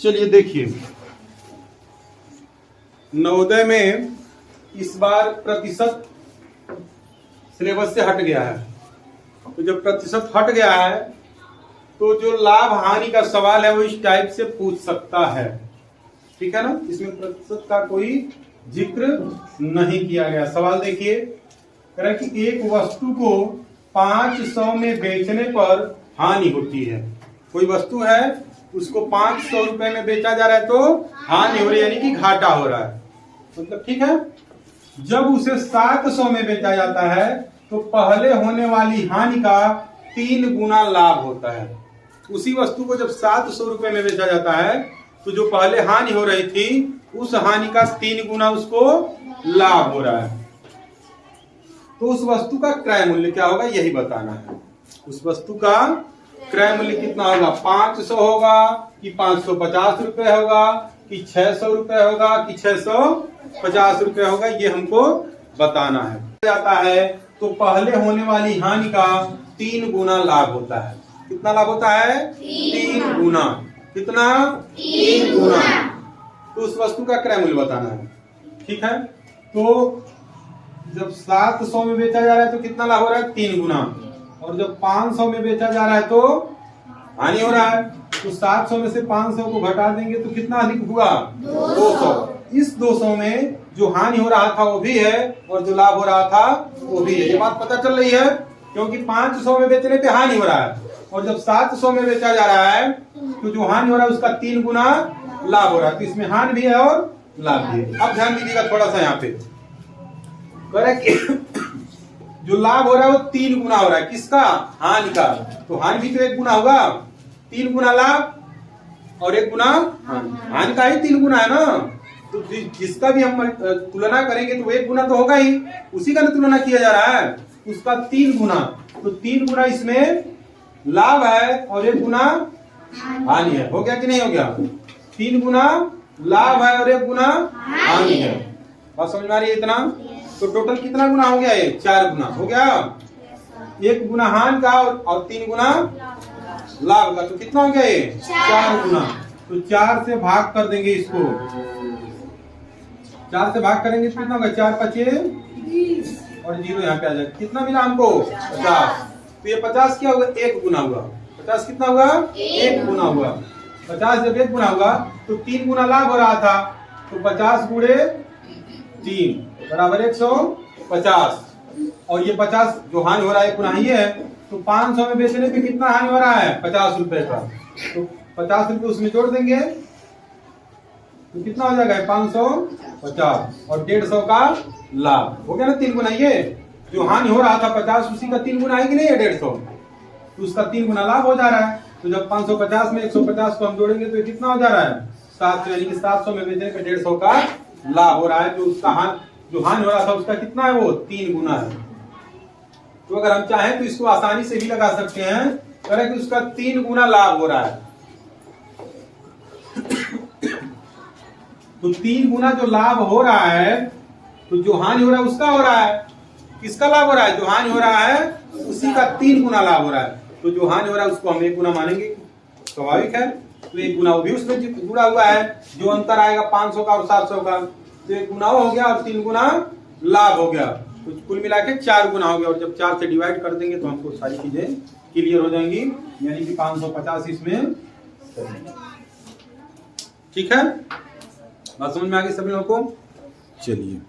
चलिए देखिए, नवोदय में इस बार प्रतिशत सिलेबस से हट गया है। तो जब प्रतिशत हट गया है तो जो लाभ हानि का सवाल है वो इस टाइप से पूछ सकता है। ठीक है ना, इसमें प्रतिशत का कोई जिक्र नहीं किया गया। सवाल देखिए, कह रहा है कि एक वस्तु को 500 में बेचने पर हानि होती है। कोई वस्तु है, उसको 500 रुपए में बेचा जा रहा है तो हानि हो रही है, यानी कि घाटा हो रहा है। मतलब ठीक है। जब उसे 700 में बेचा जाता है तो पहले होने वाली हानि का 3 गुना लाभ होता है। उसी वस्तु को जब 700 रुपए में बेचा जाता है तो जो पहले हानि हो रही थी उस हानि का 3 गुना उसको लाभ हो रहा है। तो उस वस्तु का क्रय मूल्य क्या होगा, यही बताना है। उस वस्तु का क्रय मूल्य कितना होगा, 500 होगा कि 550 रुपए होगा कि 600 रुपए होगा कि 650 रुपए होगा, ये हमको बताना है। जाता है तो पहले होने वाली हानि का 3 गुना लाभ होता है। कितना लाभ होता है, 3 गुना। कितना, 3 गुना। तो उस वस्तु का क्रय मूल्य बताना है। ठीक है, तो जब 700 में बेचा जा रहा है तो कितना लाभ हो रहा है, 3 गुना। और जब 500 में बेचा जा रहा है तो हानि हो रहा है। तो 700 में से 500 को घटा देंगे तो कितना अधिक हुआ, 200। इस 200 में जो हानि हो रहा था वो भी है और जो लाभ हो रहा था वो भी है। ये बात पता चल रही है, क्योंकि 500 में बेचने पे हानि हो रहा है और जब 700 में बेचा जा रहा है तो जो हानि हो रहा है उसका 3 गुना लाभ हो रहा है। तो इसमें हानि भी है और लाभ भी है। अब ध्यान दीजिएगा थोड़ा सा, यहाँ पे जो लाभ हो रहा है वो 3 गुना हो रहा है। किसका, हानि का। तो हानि भी तो 1 गुना होगा, 3 गुना लाभ और 1 गुना हानि का ही 3 गुना है ना। तो जिसका भी हम तुलना करेंगे तो 1 गुना तो होगा ही, उसी का तुलना किया जा रहा है, उसका 3 गुना। तो 3 गुना इसमें लाभ है और 1 गुना हानि है। हो गया कि नहीं हो गया, 3 गुना लाभ है और 1 गुना हानि है। बात समझ में आ रही है इतना। तो टोटल कितना गुना हो गया, ये 4 गुना हो गया। 1 गुना हानि का और 3 गुना लाभ का, तो कितना हो गया ये 4 गुना। तो 4 से भाग कर देंगे इसको, 4 से भाग करेंगे तो कितना होगा, 4 पचे 20 और 0 यहाँ पे आ जाएगा। कितना मिला हमको, 50। तो ये 50 क्या हुआ, 1 गुना हुआ। 50 कितना हुआ, 1 गुना हुआ। 50 जब 1 गुना हुआ तो 3 गुना लाभ हो रहा था, तो 50 गुणे 3 बराबर 150। और ये 50 जो हानि हो रहा है गुना ये है, तो 500 में बेचने पे कितना हानि हो रहा है, 50 रुपए का। तो 50 रुपए उसमें जोड़ देंगे तो कितना हो जाएगा, 550 और 150 का लाभ हो गया ना, 3 गुना। ये जो हानि हो रहा था 50, उसी का 3 गुना है कि नहीं है 150, तो उसका 3 गुना लाभ हो जा रहा है। तो जब 550 में 150 को हम जोड़ेंगे तो कितना हो जा रहा है, 700, यानी कि 700 में बेचने पे 150 का लाभ हो रहा है। तो उसका जो हानि हो रहा था उसका कितना है, वो 3 गुना है। तो अगर हम चाहें तो इसको आसानी से भी लगा सकते हैं, करें कि उसका 3 गुना लाभ हो रहा है। तो 3 गुना जो लाभ हो रहा है, तो जो हानि हो रहा है उसका हो रहा है। किसका लाभ हो रहा है, जो हानि हो रहा है उसी का 3 गुना लाभ हो रहा है। तो जो हानि हो रहा है उसको हम 1 गुना मानेंगे, स्वाभाविक है। तो 1 गुना वो भी उसमें जुड़ा हुआ है, जो अंतर आएगा 500 का और 700 का, तो 1 गुना हो गया और 3 गुना लाभ हो गया। तो कुल मिला के 4 गुना हो गया। और जब 4 से डिवाइड कर देंगे तो हमको सारी चीजें क्लियर हो जाएंगी, यानी कि 550 इसमें। ठीक है, बात समझ में आ गई सभी लोगों को। चलिए।